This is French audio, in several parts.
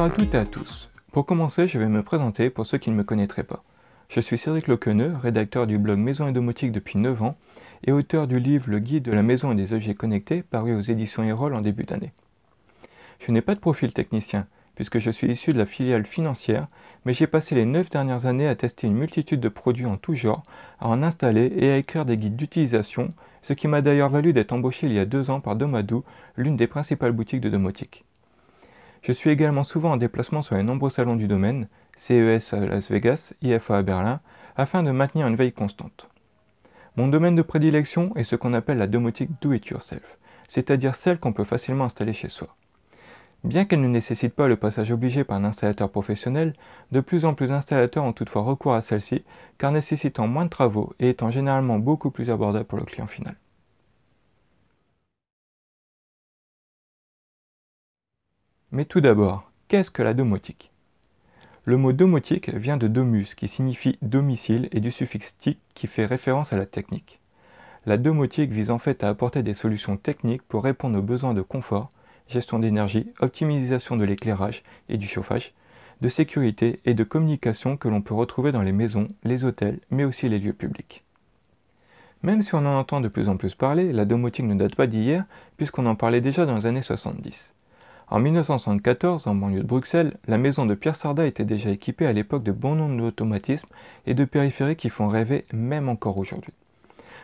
Bonjour à toutes et à tous. Pour commencer, je vais me présenter pour ceux qui ne me connaîtraient pas. Je suis Cédric Lequeneux, rédacteur du blog Maison et Domotique depuis 9 ans et auteur du livre Le guide de la maison et des objets connectés paru aux éditions Erol en début d'année. Je n'ai pas de profil technicien puisque je suis issu de la filiale financière, mais j'ai passé les 9 dernières années à tester une multitude de produits en tout genre, à en installer et à écrire des guides d'utilisation, ce qui m'a d'ailleurs valu d'être embauché il y a 2 ans par Domadou, l'une des principales boutiques de domotique. Je suis également souvent en déplacement sur les nombreux salons du domaine, CES à Las Vegas, IFA à Berlin, afin de maintenir une veille constante. Mon domaine de prédilection est ce qu'on appelle la domotique do-it-yourself, c'est-à-dire celle qu'on peut facilement installer chez soi. Bien qu'elle ne nécessite pas le passage obligé par un installateur professionnel, de plus en plus d'installateurs ont toutefois recours à celle-ci, car nécessitant moins de travaux et étant généralement beaucoup plus abordable pour le client final. Mais tout d'abord, qu'est-ce que la domotique ? Le mot domotique vient de domus qui signifie domicile et du suffixe tique qui fait référence à la technique. La domotique vise en fait à apporter des solutions techniques pour répondre aux besoins de confort, gestion d'énergie, optimisation de l'éclairage et du chauffage, de sécurité et de communication que l'on peut retrouver dans les maisons, les hôtels, mais aussi les lieux publics. Même si on en entend de plus en plus parler, la domotique ne date pas d'hier puisqu'on en parlait déjà dans les années 70. En 1974, en banlieue de Bruxelles, la maison de Pierre Sarda était déjà équipée à l'époque de bon nombre d'automatismes et de périphériques qui font rêver même encore aujourd'hui.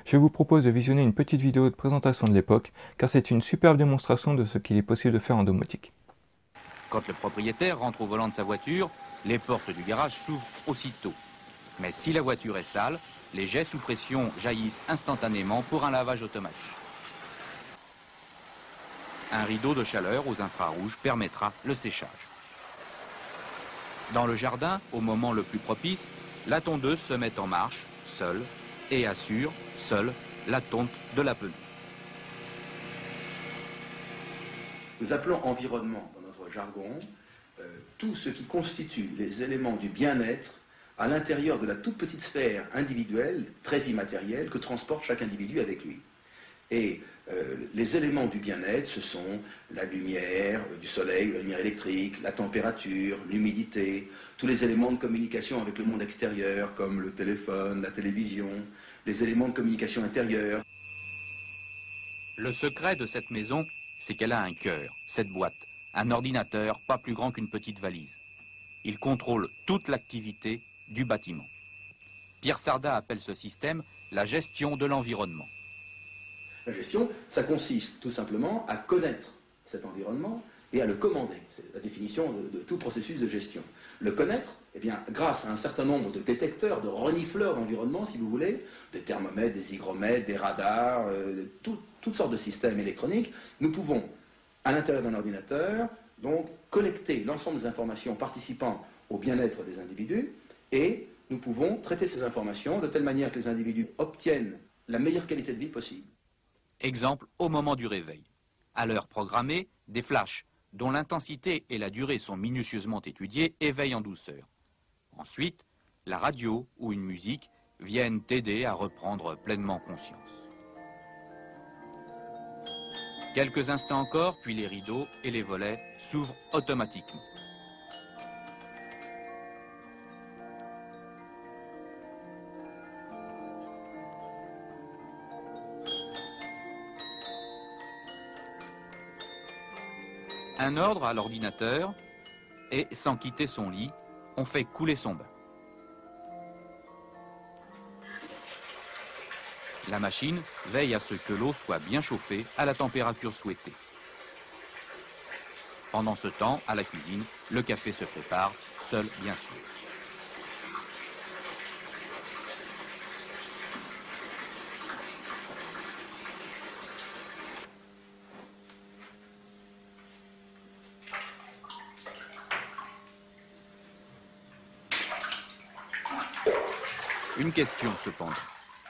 Je vous propose de visionner une petite vidéo de présentation de l'époque, car c'est une superbe démonstration de ce qu'il est possible de faire en domotique. Quand le propriétaire rentre au volant de sa voiture, les portes du garage s'ouvrent aussitôt. Mais si la voiture est sale, les jets sous pression jaillissent instantanément pour un lavage automatique. Un rideau de chaleur aux infrarouges permettra le séchage. Dans le jardin, au moment le plus propice, la tondeuse se met en marche, seule, et assure, seule, la tonte de la pelouse. Nous appelons environnement dans notre jargon tout ce qui constitue les éléments du bien-être à l'intérieur de la toute petite sphère individuelle, très immatérielle, que transporte chaque individu avec lui. Et les éléments du bien-être, ce sont la lumière du soleil, la lumière électrique, la température, l'humidité, tous les éléments de communication avec le monde extérieur, comme le téléphone, la télévision, les éléments de communication intérieure. Le secret de cette maison, c'est qu'elle a un cœur, cette boîte, un ordinateur pas plus grand qu'une petite valise. Il contrôle toute l'activité du bâtiment. Pierre Sarda appelle ce système la gestion de l'environnement. La gestion, ça consiste tout simplement à connaître cet environnement et à le commander. C'est la définition de tout processus de gestion. Le connaître, eh bien, grâce à un certain nombre de détecteurs, de renifleurs d'environnement, si vous voulez, des thermomètres, des hygromètres, des radars, toutes sortes de systèmes électroniques, nous pouvons, à l'intérieur d'un ordinateur, donc, collecter l'ensemble des informations participant au bien-être des individus et nous pouvons traiter ces informations de telle manière que les individus obtiennent la meilleure qualité de vie possible. Exemple au moment du réveil. À l'heure programmée, des flashs, dont l'intensité et la durée sont minutieusement étudiées, éveillent en douceur. Ensuite, la radio ou une musique viennent t'aider à reprendre pleinement conscience. Quelques instants encore, puis les rideaux et les volets s'ouvrent automatiquement. Un ordre à l'ordinateur et, sans quitter son lit, on fait couler son bain. La machine veille à ce que l'eau soit bien chauffée à la température souhaitée. Pendant ce temps, à la cuisine, le café se prépare, seul bien sûr. Une question cependant.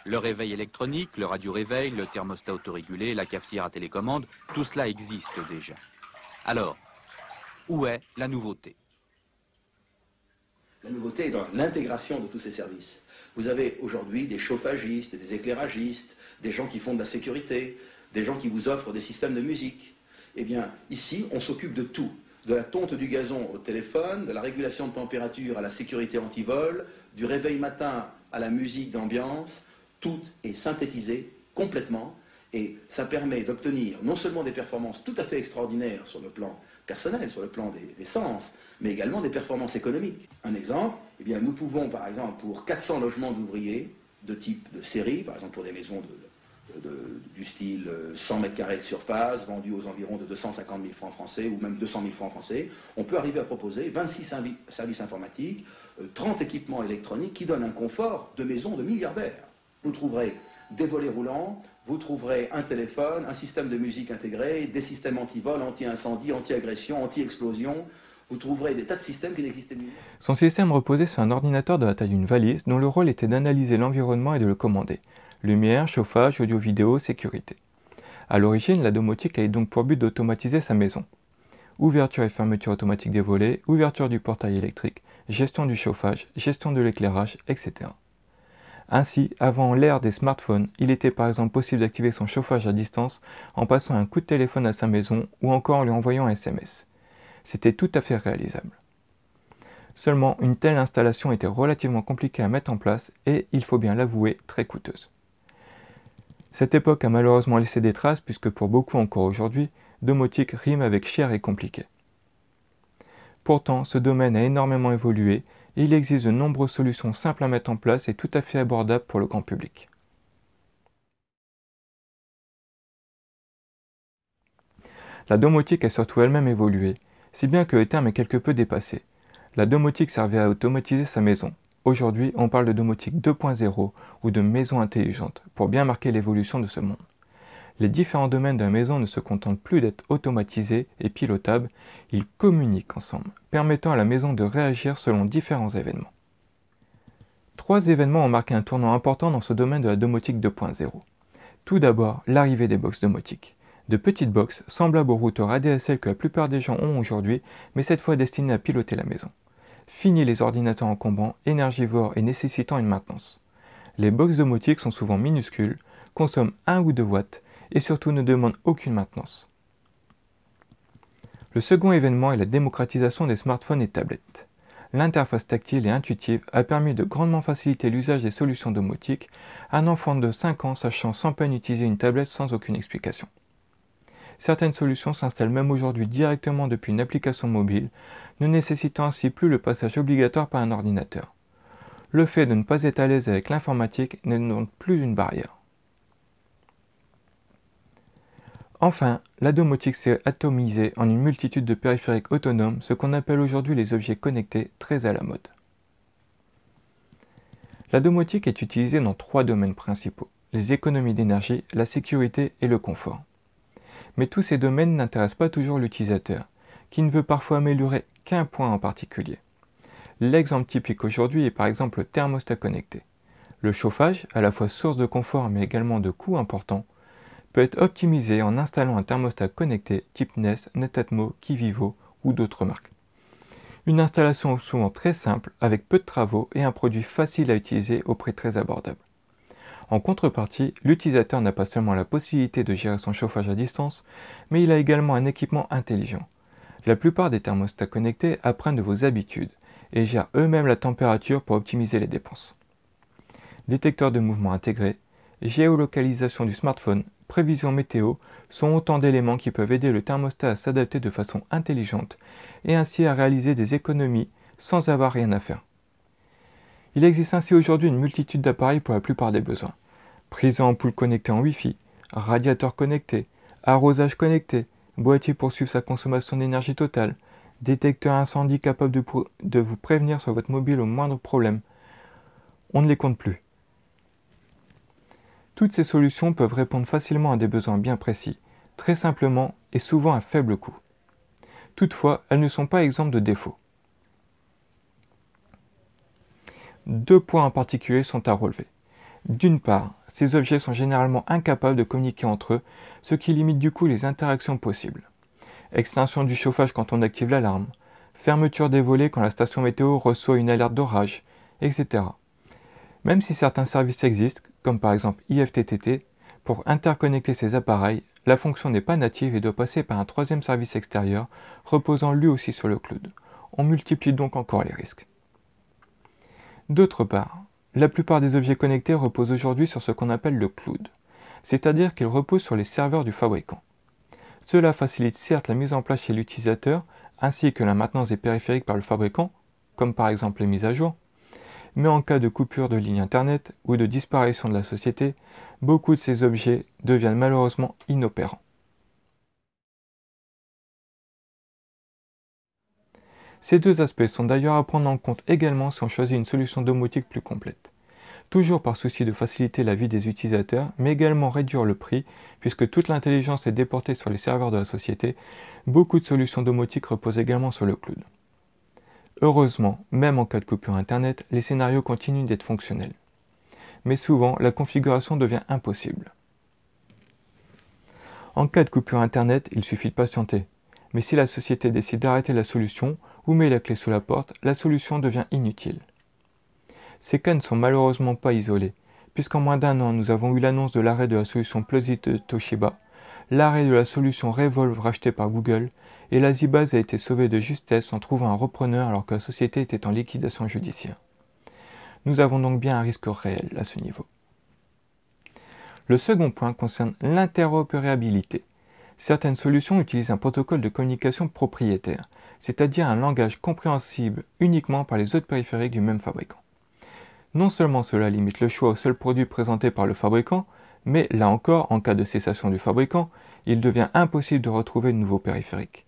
Le réveil électronique, le radio-réveil, le thermostat autorégulé, la cafetière à télécommande, tout cela existe déjà. Alors, où est la nouveauté? La nouveauté est dans l'intégration de tous ces services. Vous avez aujourd'hui des chauffagistes, des éclairagistes, des gens qui font de la sécurité, des gens qui vous offrent des systèmes de musique. Eh bien, ici, on s'occupe de tout. de la tonte du gazon au téléphone, de la régulation de température à la sécurité anti-vol, du réveil matin à la musique d'ambiance, tout est synthétisé complètement et ça permet d'obtenir non seulement des performances tout à fait extraordinaires sur le plan personnel, sur le plan des sens, mais également des performances économiques. Un exemple, eh bien, nous pouvons par exemple pour 400 logements d'ouvriers de type de série, par exemple pour des maisons du style 100 mètres carrés de surface, vendues aux environs de 250 000 francs français ou même 200 000 francs français, on peut arriver à proposer 26 services informatiques, 30 équipements électroniques qui donnent un confort de maison de milliardaires. Vous trouverez des volets roulants, vous trouverez un téléphone, un système de musique intégré, des systèmes anti-vol, anti-incendie, anti-agression, anti-explosion. Vous trouverez des tas de systèmes qui n'existaient nulle part. Son système reposait sur un ordinateur de la taille d'une valise dont le rôle était d'analyser l'environnement et de le commander. Lumière, chauffage, audio-vidéo, sécurité. À l'origine, la domotique avait donc pour but d'automatiser sa maison. Ouverture et fermeture automatique des volets, ouverture du portail électrique, gestion du chauffage, gestion de l'éclairage, etc. Ainsi, avant l'ère des smartphones, il était par exemple possible d'activer son chauffage à distance en passant un coup de téléphone à sa maison ou encore en lui envoyant un SMS. C'était tout à fait réalisable. Seulement, une telle installation était relativement compliquée à mettre en place et, il faut bien l'avouer, très coûteuse. Cette époque a malheureusement laissé des traces puisque pour beaucoup encore aujourd'hui, domotique rime avec cher et compliqué. Pourtant, ce domaine a énormément évolué et il existe de nombreuses solutions simples à mettre en place et tout à fait abordables pour le grand public. La domotique a surtout elle-même évolué, si bien que le terme est quelque peu dépassé. La domotique servait à automatiser sa maison. Aujourd'hui, on parle de domotique 2.0 ou de maison intelligente, pour bien marquer l'évolution de ce monde. Les différents domaines de la maison ne se contentent plus d'être automatisés et pilotables, ils communiquent ensemble, permettant à la maison de réagir selon différents événements. 3 événements ont marqué un tournant important dans ce domaine de la domotique 2.0. Tout d'abord, l'arrivée des box domotiques. De petites box, semblables aux routeurs ADSL que la plupart des gens ont aujourd'hui, mais cette fois destinées à piloter la maison. Fini les ordinateurs encombrants, énergivores et nécessitant une maintenance. Les box domotiques sont souvent minuscules, consomment 1 ou 2 watts, et surtout ne demande aucune maintenance. Le second événement est la démocratisation des smartphones et tablettes. L'interface tactile et intuitive a permis de grandement faciliter l'usage des solutions domotiques, un enfant de 5 ans sachant sans peine utiliser une tablette sans aucune explication. Certaines solutions s'installent même aujourd'hui directement depuis une application mobile, ne nécessitant ainsi plus le passage obligatoire par un ordinateur. Le fait de ne pas être à l'aise avec l'informatique n'est donc plus une barrière. Enfin, la domotique s'est atomisée en une multitude de périphériques autonomes, ce qu'on appelle aujourd'hui les objets connectés, très à la mode. La domotique est utilisée dans 3 domaines principaux, les économies d'énergie, la sécurité et le confort. Mais tous ces domaines n'intéressent pas toujours l'utilisateur, qui ne veut parfois améliorer qu'un point en particulier. L'exemple typique aujourd'hui est par exemple le thermostat connecté. Le chauffage, à la fois source de confort mais également de coûts importants, peut être optimisé en installant un thermostat connecté type Nest, Netatmo, Kivivo ou d'autres marques. Une installation souvent très simple, avec peu de travaux et un produit facile à utiliser au prix très abordable. En contrepartie, l'utilisateur n'a pas seulement la possibilité de gérer son chauffage à distance, mais il a également un équipement intelligent. La plupart des thermostats connectés apprennent de vos habitudes et gèrent eux-mêmes la température pour optimiser les dépenses. Détecteur de mouvement intégré, géolocalisation du smartphone, prévision météo sont autant d'éléments qui peuvent aider le thermostat à s'adapter de façon intelligente et ainsi à réaliser des économies sans avoir rien à faire. Il existe ainsi aujourd'hui une multitude d'appareils pour la plupart des besoins. Prise à ampoule connectée en Wi-Fi, radiateur connecté, arrosage connecté, boîtier pour suivre sa consommation d'énergie totale, détecteur incendie capable de vous prévenir sur votre mobile au moindre problème. On ne les compte plus. Toutes ces solutions peuvent répondre facilement à des besoins bien précis, très simplement et souvent à faible coût. Toutefois, elles ne sont pas exemptes de défauts. 2 points en particulier sont à relever. D'une part, ces objets sont généralement incapables de communiquer entre eux, ce qui limite du coup les interactions possibles. Extinction du chauffage quand on active l'alarme, fermeture des volets quand la station météo reçoit une alerte d'orage, etc. Même si certains services existent, comme par exemple IFTTT, pour interconnecter ces appareils, la fonction n'est pas native et doit passer par un troisième service extérieur, reposant lui aussi sur le cloud. On multiplie donc encore les risques. D'autre part, la plupart des objets connectés reposent aujourd'hui sur ce qu'on appelle le cloud, c'est-à-dire qu'ils reposent sur les serveurs du fabricant. Cela facilite certes la mise en place chez l'utilisateur, ainsi que la maintenance des périphériques par le fabricant, comme par exemple les mises à jour, mais en cas de coupure de ligne Internet ou de disparition de la société, beaucoup de ces objets deviennent malheureusement inopérants. Ces deux aspects sont d'ailleurs à prendre en compte également si on choisit une solution domotique plus complète. Toujours par souci de faciliter la vie des utilisateurs, mais également réduire le prix, puisque toute l'intelligence est déportée sur les serveurs de la société, beaucoup de solutions domotiques reposent également sur le cloud. Heureusement, même en cas de coupure Internet, les scénarios continuent d'être fonctionnels. Mais souvent, la configuration devient impossible. En cas de coupure Internet, il suffit de patienter. Mais si la société décide d'arrêter la solution ou met la clé sous la porte, la solution devient inutile. Ces cas ne sont malheureusement pas isolés, puisqu'en moins d'un an, nous avons eu l'annonce de l'arrêt de la solution Plausit de Toshiba, l'arrêt de la solution Revolve rachetée par Google, et la ZBase a été sauvée de justesse en trouvant un repreneur alors que la société était en liquidation judiciaire. Nous avons donc bien un risque réel à ce niveau. Le second point concerne l'interopérabilité. Certaines solutions utilisent un protocole de communication propriétaire, c'est-à-dire un langage compréhensible uniquement par les autres périphériques du même fabricant. Non seulement cela limite le choix au seul produit présenté par le fabricant, mais là encore, en cas de cessation du fabricant, il devient impossible de retrouver de nouveaux périphériques.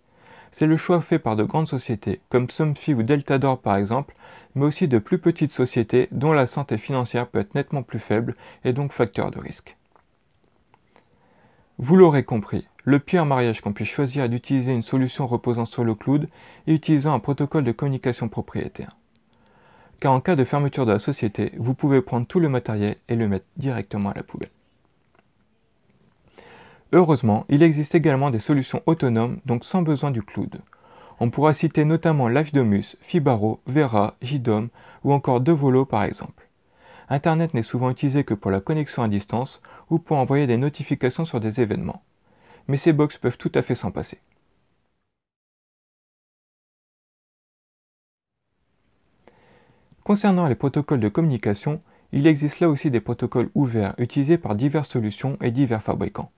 C'est le choix fait par de grandes sociétés, comme Somfy ou Deltador par exemple, mais aussi de plus petites sociétés dont la santé financière peut être nettement plus faible et donc facteur de risque. Vous l'aurez compris, le pire mariage qu'on puisse choisir est d'utiliser une solution reposant sur le cloud et utilisant un protocole de communication propriétaire. Car en cas de fermeture de la société, vous pouvez prendre tout le matériel et le mettre directement à la poubelle. Heureusement, il existe également des solutions autonomes, donc sans besoin du cloud. On pourra citer notamment Livedomus, Fibaro, Vera, JDOM ou encore Devolo par exemple. Internet n'est souvent utilisé que pour la connexion à distance ou pour envoyer des notifications sur des événements. Mais ces box peuvent tout à fait s'en passer. Concernant les protocoles de communication, il existe là aussi des protocoles ouverts utilisés par diverses solutions et divers fabricants.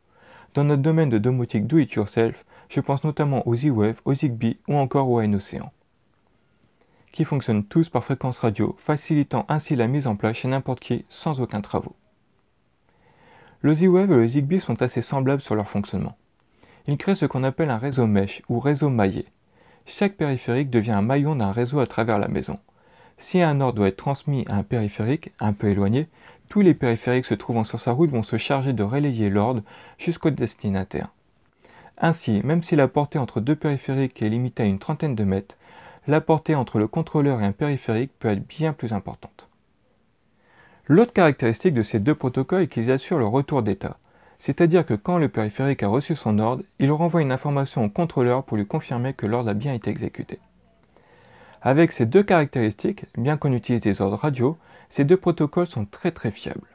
Dans notre domaine de domotique do-it-yourself, je pense notamment aux Z-Wave, aux Zigbee ou encore au N-Ocean, qui fonctionnent tous par fréquence radio, facilitant ainsi la mise en place chez n'importe qui sans aucun travaux. Le Z-Wave et le Zigbee sont assez semblables sur leur fonctionnement. Ils créent ce qu'on appelle un réseau mesh ou réseau maillé. Chaque périphérique devient un maillon d'un réseau à travers la maison. Si un ordre doit être transmis à un périphérique un peu éloigné, tous les périphériques se trouvant sur sa route vont se charger de relayer l'ordre jusqu'au destinataire. Ainsi, même si la portée entre deux périphériques est limitée à une trentaine de mètres, la portée entre le contrôleur et un périphérique peut être bien plus importante. L'autre caractéristique de ces deux protocoles est qu'ils assurent le retour d'état, c'est-à-dire que quand le périphérique a reçu son ordre, il renvoie une information au contrôleur pour lui confirmer que l'ordre a bien été exécuté. Avec ces deux caractéristiques, bien qu'on utilise des ordres radio, ces deux protocoles sont très fiables.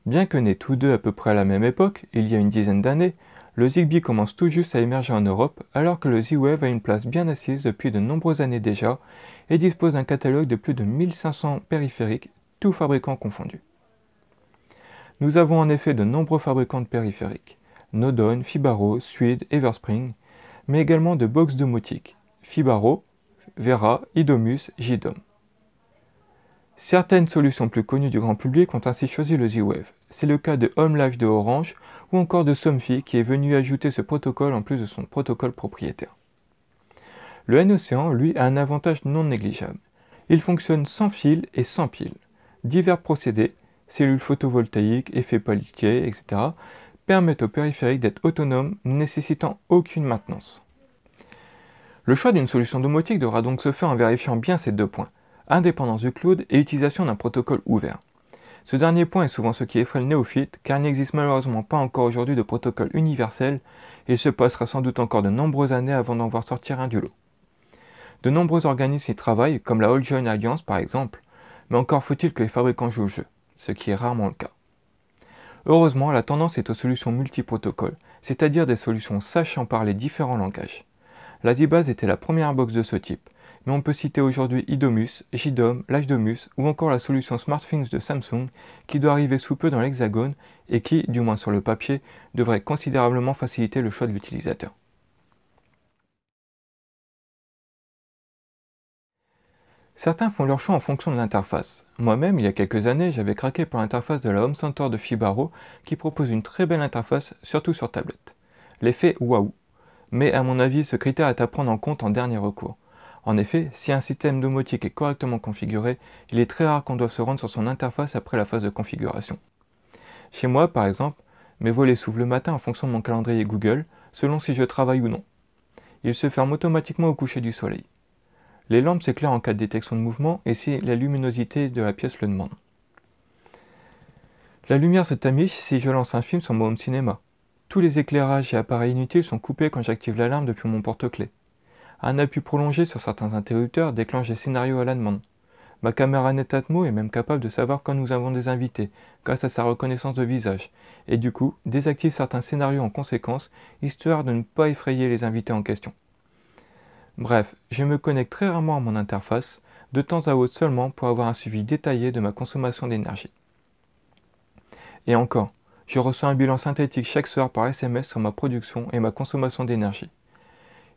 Bien que nés tous deux à peu près à la même époque, il y a une dizaine d'années, le Zigbee commence tout juste à émerger en Europe, alors que le Z-Wave a une place bien assise depuis de nombreuses années déjà et dispose d'un catalogue de plus de 1500 périphériques, tous fabricants confondus. Nous avons en effet de nombreux fabricants de périphériques, Nodon, Fibaro, Suede, Everspring, mais également de box domotiques, Fibaro, Vera, Idomus, JDOM. Certaines solutions plus connues du grand public ont ainsi choisi le Z-Wave. C'est le cas de Home Life de Orange ou encore de Somfy qui est venu ajouter ce protocole en plus de son protocole propriétaire. Le N-Ocean, lui, a un avantage non négligeable. Il fonctionne sans fil et sans pile. Divers procédés, cellules photovoltaïques, effets Peltier, etc., permettent au périphérique d'être autonome, ne nécessitant aucune maintenance. Le choix d'une solution domotique devra donc se faire en vérifiant bien ces deux points, indépendance du cloud et utilisation d'un protocole ouvert. Ce dernier point est souvent ce qui effraie le néophyte, car il n'existe malheureusement pas encore aujourd'hui de protocole universel, et il se passera sans doute encore de nombreuses années avant d'en voir sortir un du lot. De nombreux organismes y travaillent, comme la All Join Alliance par exemple, mais encore faut-il que les fabricants jouent au jeu, ce qui est rarement le cas. Heureusement, la tendance est aux solutions multiprotocoles, c'est-à-dire des solutions sachant parler différents langages. LazyBase était la première box de ce type, mais on peut citer aujourd'hui IDOMUS, JDOM, LageDomus ou encore la solution SmartThings de Samsung qui doit arriver sous peu dans l'Hexagone et qui, du moins sur le papier, devrait considérablement faciliter le choix de l'utilisateur. Certains font leur choix en fonction de l'interface. Moi-même, il y a quelques années, j'avais craqué pour l'interface de la Home Center de Fibaro qui propose une très belle interface, surtout sur tablette. L'effet waouh. Mais à mon avis, ce critère est à prendre en compte en dernier recours. En effet, si un système domotique est correctement configuré, il est très rare qu'on doive se rendre sur son interface après la phase de configuration. Chez moi, par exemple, mes volets s'ouvrent le matin en fonction de mon calendrier Google, selon si je travaille ou non. Ils se ferment automatiquement au coucher du soleil. Les lampes s'éclairent en cas de détection de mouvement et si la luminosité de la pièce le demande. La lumière se tamiche si je lance un film sur mon home cinéma. Tous les éclairages et appareils inutiles sont coupés quand j'active l'alarme depuis mon porte-clés. Un appui prolongé sur certains interrupteurs déclenche des scénarios à la demande. Ma caméra Netatmo est même capable de savoir quand nous avons des invités, grâce à sa reconnaissance de visage, et du coup désactive certains scénarios en conséquence, histoire de ne pas effrayer les invités en question. Bref, je me connecte très rarement à mon interface, de temps à autre seulement pour avoir un suivi détaillé de ma consommation d'énergie. Et encore, je reçois un bilan synthétique chaque soir par SMS sur ma production et ma consommation d'énergie.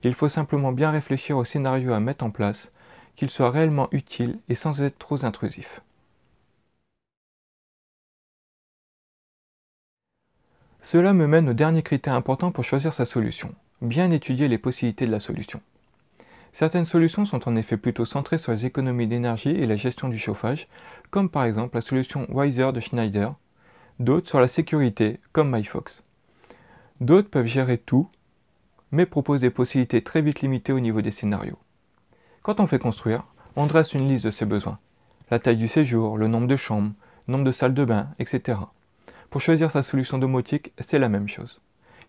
Il faut simplement bien réfléchir au scénario à mettre en place, qu'il soit réellement utile et sans être trop intrusif. Cela me mène au dernier critère important pour choisir sa solution, bien étudier les possibilités de la solution. Certaines solutions sont en effet plutôt centrées sur les économies d'énergie et la gestion du chauffage, comme par exemple la solution Wiser de Schneider, d'autres sur la sécurité, comme MyFox. D'autres peuvent gérer tout, mais proposent des possibilités très vite limitées au niveau des scénarios. Quand on fait construire, on dresse une liste de ses besoins. La taille du séjour, le nombre de chambres, le nombre de salles de bain, etc. Pour choisir sa solution domotique, c'est la même chose.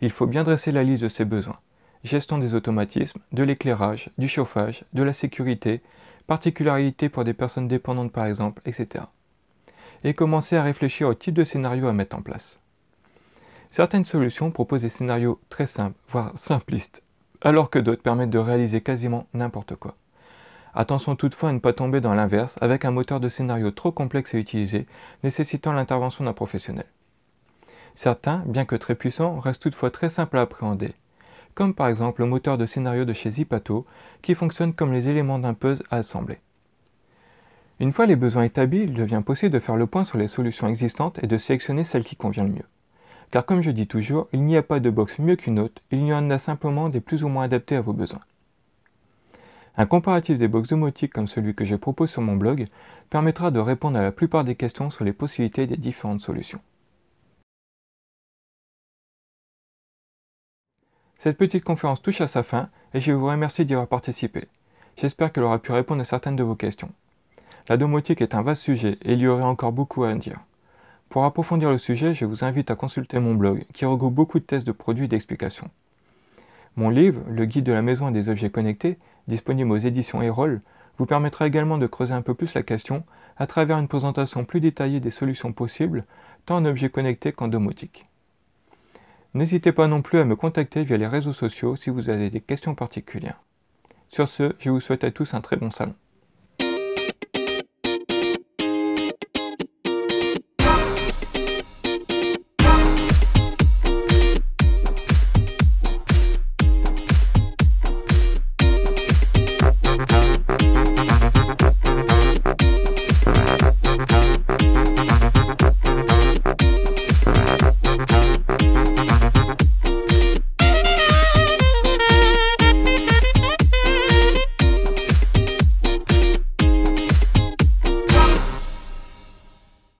Il faut bien dresser la liste de ses besoins. Gestion des automatismes, de l'éclairage, du chauffage, de la sécurité, particularités pour des personnes dépendantes par exemple, etc. Et commencer à réfléchir au type de scénario à mettre en place. Certaines solutions proposent des scénarios très simples, voire simplistes, alors que d'autres permettent de réaliser quasiment n'importe quoi. Attention toutefois à ne pas tomber dans l'inverse avec un moteur de scénario trop complexe à utiliser, nécessitant l'intervention d'un professionnel. Certains, bien que très puissants, restent toutefois très simples à appréhender, comme par exemple le moteur de scénario de chez Zipato, qui fonctionne comme les éléments d'un puzzle à assembler. Une fois les besoins établis, il devient possible de faire le point sur les solutions existantes et de sélectionner celle qui convient le mieux. Car comme je dis toujours, il n'y a pas de box mieux qu'une autre, il y en a simplement des plus ou moins adaptés à vos besoins. Un comparatif des box domotiques comme celui que je propose sur mon blog permettra de répondre à la plupart des questions sur les possibilités des différentes solutions. Cette petite conférence touche à sa fin et je vous remercie d'y avoir participé. J'espère qu'elle aura pu répondre à certaines de vos questions. La domotique est un vaste sujet et il y aurait encore beaucoup à en dire. Pour approfondir le sujet, je vous invite à consulter mon blog qui regroupe beaucoup de tests de produits et d'explications. Mon livre, Le guide de la maison et des objets connectés, disponible aux éditions Erol, vous permettra également de creuser un peu plus la question à travers une présentation plus détaillée des solutions possibles, tant en objets connectés qu'en domotique. N'hésitez pas non plus à me contacter via les réseaux sociaux si vous avez des questions particulières. Sur ce, je vous souhaite à tous un très bon salon.